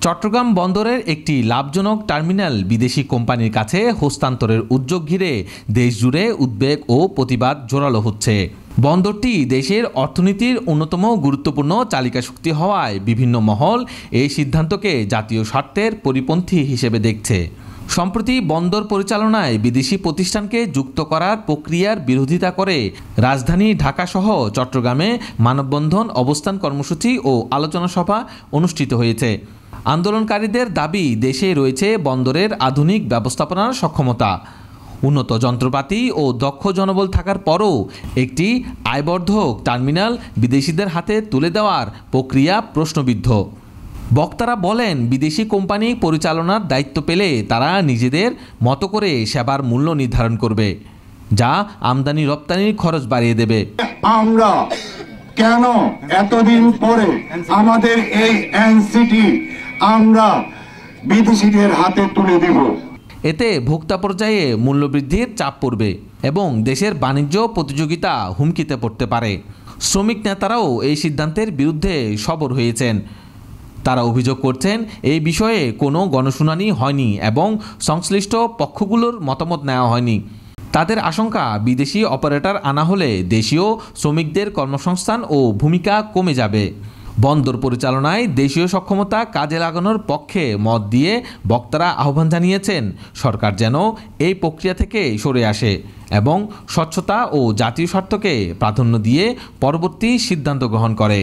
চট্টগ্রাম বন্দরের একটি লাভজনক টার্মিনাল বিদেশি কোম্পানির কাছে হস্তান্তরের উদ্যোগ ঘিরে দেশজুড়ে উদ্বেগ ও প্রতিবাদ জোরালো হচ্ছে। বন্দরটি দেশের অর্থনীতির অন্যতম গুরুত্বপূর্ণ চালিকা শক্তি হওয়ায় বিভিন্ন মহল এই সিদ্ধান্তকে জাতীয় স্বার্থের পরিপন্থী হিসেবে দেখছে। সম্প্রতি বন্দর পরিচালনায় বিদেশি প্রতিষ্ঠানকে যুক্ত করার প্রক্রিয়ার বিরোধিতা করে রাজধানী ঢাকাসহ চট্টগ্রামে মানববন্ধন, অবস্থান কর্মসূচি ও আলোচনা সভা অনুষ্ঠিত হয়েছে। আন্দোলনকারীদের দাবি, দেশে রয়েছে বন্দরের আধুনিক ব্যবস্থাপনার সক্ষমতা, উন্নত যন্ত্রপাতি ও দক্ষ জনবল থাকার পরও একটি আয়বর্ধক টার্মিনাল বিদেশিদের হাতে তুলে দেওয়ার প্রক্রিয়া প্রশ্নবিদ্ধ। বক্তারা বলেন, বিদেশি কোম্পানি পরিচালনার দায়িত্ব পেলে তারা নিজেদের মতো করে সেবার মূল্য নির্ধারণ করবে, যা আমদানি রপ্তানির খরচ বাড়িয়ে দেবে। আমরা কেন এতদিন পরে আমাদের এই এনসিটি আমরা বিদেশিদের হাতে তুলে দেব? এতে ভোক্তা পর্যায়ে মূল্যবৃদ্ধির চাপ পড়বে এবং দেশের বাণিজ্য প্রতিযোগিতা হুমকিতে পড়তে পারে। শ্রমিক নেতারাও এই সিদ্ধান্তের বিরুদ্ধে সরব হয়েছেন। তারা অভিযোগ করছেন, এই বিষয়ে কোনো গণশুনানি হয়নি এবং সংশ্লিষ্ট পক্ষগুলোর মতামত নেওয়া হয়নি। তাদের আশঙ্কা, বিদেশি অপারেটর আনা হলে দেশীয় শ্রমিকদের কর্মসংস্থান ও ভূমিকা কমে যাবে। বন্দর পরিচালনায় দেশীয় সক্ষমতা কাজে লাগানোর পক্ষে মত দিয়ে বক্তারা আহ্বান জানিয়েছেন, সরকার যেন এই প্রক্রিয়া থেকে সরে আসে এবং স্বচ্ছতা ও জাতীয় স্বার্থকে প্রাধান্য দিয়ে পরবর্তী সিদ্ধান্ত গ্রহণ করে।